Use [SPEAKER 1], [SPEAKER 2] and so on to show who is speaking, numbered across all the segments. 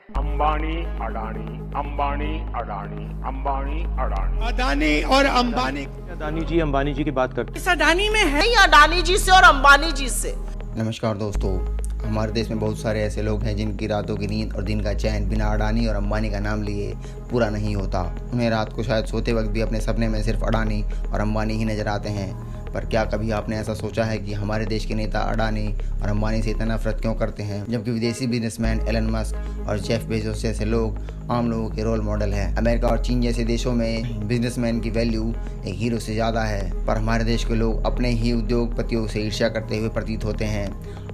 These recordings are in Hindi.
[SPEAKER 1] अंबानी अडानी, अंबानी अडानी, अंबानी अडानी।
[SPEAKER 2] अडानी और अंबानी।
[SPEAKER 3] अडानी जी अंबानी जी की बात करते
[SPEAKER 4] इस अडानी में है या अडानी जी से और अंबानी जी से।
[SPEAKER 5] नमस्कार दोस्तों, हमारे देश में बहुत सारे ऐसे लोग हैं जिनकी रातों की नींद और दिन का चैन बिना अडानी और अंबानी का नाम लिए पूरा नहीं होता। उन्हें रात को शायद सोते वक्त भी अपने सपने में सिर्फ अडानी और अंबानी ही नजर आते हैं। पर क्या कभी आपने ऐसा सोचा है कि हमारे देश के नेता अडानी और अंबानी से इतना नफरत क्यों करते हैं, जबकि विदेशी बिजनेसमैन एलन मस्क और जेफ बेजोस जैसे लोग आम लोगों के रोल मॉडल हैं। अमेरिका और चीन जैसे देशों में बिजनेसमैन की वैल्यू एक हीरो से ज़्यादा है, पर हमारे देश के लोग अपने ही उद्योगपतियों से ईर्ष्या करते हुए प्रतीत होते हैं।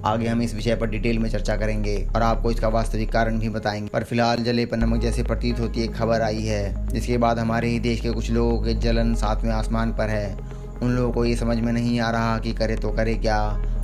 [SPEAKER 5] आगे हम इस विषय पर डिटेल में चर्चा करेंगे और आपको इसका वास्तविक कारण भी बताएंगे। पर फिलहाल जले पर नमक जैसे प्रतीत होती एक खबर आई है, जिसके बाद हमारे ही देश के कुछ लोगों के जलन सातवें आसमान पर है। उन लोगों को ये समझ में नहीं आ रहा कि करे तो करे क्या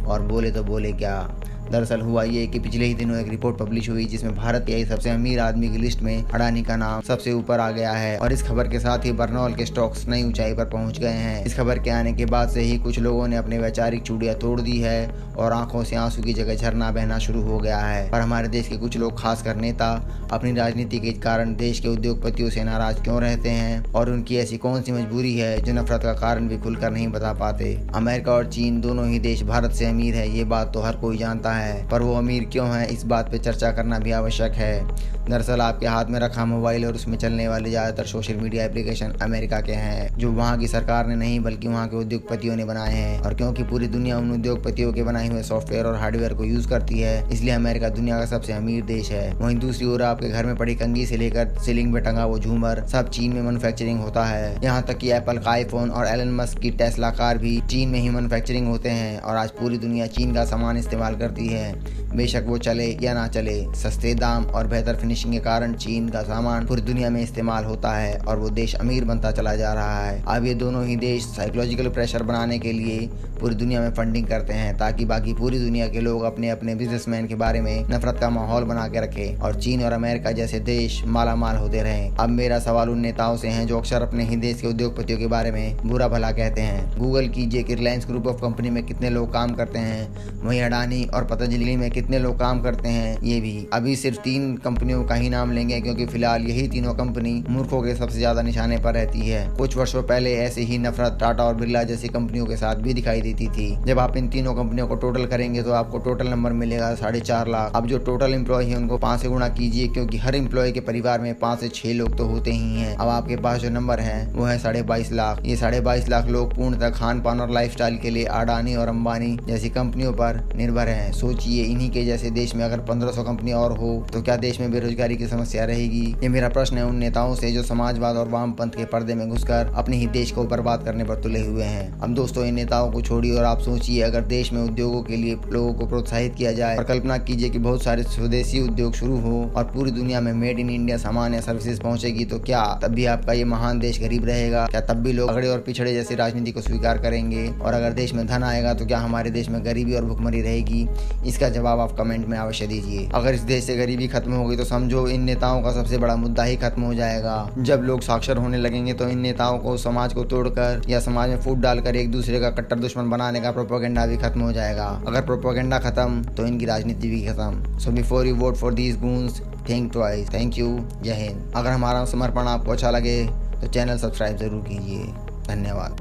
[SPEAKER 5] और बोले तो बोले क्या। दरअसल हुआ ये कि पिछले ही दिनों एक रिपोर्ट पब्लिश हुई जिसमें भारत के सबसे अमीर आदमी की लिस्ट में अडानी का नाम सबसे ऊपर आ गया है और इस खबर के साथ ही बरनौल के स्टॉक्स नई ऊंचाई पर पहुंच गए हैं। इस खबर के आने के बाद से ही कुछ लोगों ने अपने वैचारिक चूड़ियां तोड़ दी है और आंखों से आंसू की जगह झरना बहना शुरू हो गया है। पर हमारे देश के कुछ लोग, खासकर नेता, अपनी राजनीति के कारण देश के उद्योगपतियों से नाराज क्यों रहते हैं और उनकी ऐसी कौन सी मजबूरी है जो नफरत का कारण भी खुलकर नहीं बता पाते। अमेरिका और चीन दोनों ही देश भारत से अमीर है, ये बात तो हर कोई जानता है, पर वो अमीर क्यों है इस बात पे चर्चा करना भी आवश्यक है। दरअसल आपके हाथ में रखा मोबाइल और उसमें चलने वाले ज्यादातर सोशल मीडिया एप्लीकेशन अमेरिका के हैं, जो वहाँ की सरकार ने नहीं बल्कि वहाँ के उद्योगपतियों ने बनाए हैं। और क्योंकि पूरी दुनिया उन उद्योगपतियों के बनाए हुए सॉफ्टवेयर और हार्डवेयर को यूज करती है, इसलिए अमेरिका दुनिया का सबसे अमीर देश है। वहीं दूसरी ओर आपके घर में पड़ी कंघी से लेकर सीलिंग में टंगा वो झूमर सब चीन में मैन्युफैक्चरिंग होता है। यहाँ तक कि एप्पल का आईफोन और एलन मस्क की टेस्ला कार भी चीन में ही मैन्युफैक्चरिंग होते हैं और आज पूरी दुनिया चीन का सामान इस्तेमाल करती है। बेशक वो चले या ना चले, सस्ते दाम और बेहतर फिनिशिंग के कारण चीन का सामान पूरी दुनिया में इस्तेमाल होता है और वो देश अमीर बनता चला जा रहा है। अब ये दोनों ही देश साइकोलॉजिकल प्रेशर बनाने के लिए पूरी दुनिया में फंडिंग करते हैं ताकि बाकी पूरी दुनिया के लोग अपने अपने बिजनेसमैन के बारे में नफरत का माहौल बना के रखें और चीन और अमेरिका जैसे देश माला माल होते रहें। अब मेरा सवाल उन नेताओं से है जो अक्सर अपने ही देश के उद्योगपतियों के बारे में बुरा भला कहते हैं। गूगल कीजिए कि रिलायंस ग्रुप ऑफ कंपनी में कितने लोग काम करते हैं, वहीं अडानी और पतंजलि में कितने लोग काम करते हैं। ये भी अभी सिर्फ 3 कंपनियों का ही नाम लेंगे क्योंकि फिलहाल यही तीनों कंपनी मूर्खों के सबसे ज्यादा निशाने पर रहती है। कुछ वर्षों पहले ऐसे ही नफरत टाटा और बिरला जैसी कंपनियों के साथ भी दिखाई देती थी। जब आप इन तीनों कंपनियों को टोटल करेंगे तो आपको टोटल नंबर मिलेगा 4.5 लाख। अब जो टोटल एम्प्लॉय है उनको 5 से गुणा कीजिए क्योंकि हर एम्प्लॉय के परिवार में 5 से 6 लोग तो होते ही हैं। अब आपके पास जो नंबर है वो है 22.5 लाख। ये 22.5 लाख लोग पूर्णतः खान पान और लाइफस्टाइल के लिए अडानी और अंबानी जैसी कंपनियों पर निर्भर हैं। सोचिए, इन्हीं के जैसे देश में अगर 1500 कंपनी और हो तो क्या देश में बेरोजगारी की समस्या रहेगी। ये मेरा प्रश्न है उन नेताओं से जो समाजवाद और वामपंथ के पर्दे में घुसकर अपने ही देश को बर्बाद करने पर तुले हुए हैं। अब दोस्तों, इन नेताओं को छोड़िए और आप सोचिए, अगर देश में उद्योगों के लिए लोगों को प्रोत्साहित किया जाए और कल्पना कीजिए कि बहुत सारे स्वदेशी उद्योग शुरू हो और पूरी दुनिया में मेड इन इंडिया सामान या सर्विसेज पहुंचेगी, तो क्या तब भी आपका ये महान देश गरीब रहेगा? क्या तब भी लोग अगड़े और पिछड़े जैसी राजनीति को स्वीकार करेंगे? और अगर देश में धन आएगा तो क्या हमारे देश में गरीबी और भुखमरी रहेगी? इसका जवाब आप कमेंट में अवश्य दीजिए। अगर इस देश से गरीबी खत्म हो गई तो समझो इन नेताओं का सबसे बड़ा मुद्दा ही खत्म हो जाएगा। जब लोग साक्षर होने लगेंगे तो इन नेताओं को समाज को तोड़कर या समाज में फूट डालकर एक दूसरे का कट्टर दुश्मन बनाने का प्रोपेगेंडा भी खत्म हो जाएगा। अगर प्रोपेगेंडा खत्म तो इनकी राजनीति भी खत्म। So before you won't for these goons, think twice. Thank you. जय हिंद। अगर हमारा समर्पण आपको अच्छा लगे तो चैनल सब्सक्राइब जरूर कीजिए। धन्यवाद।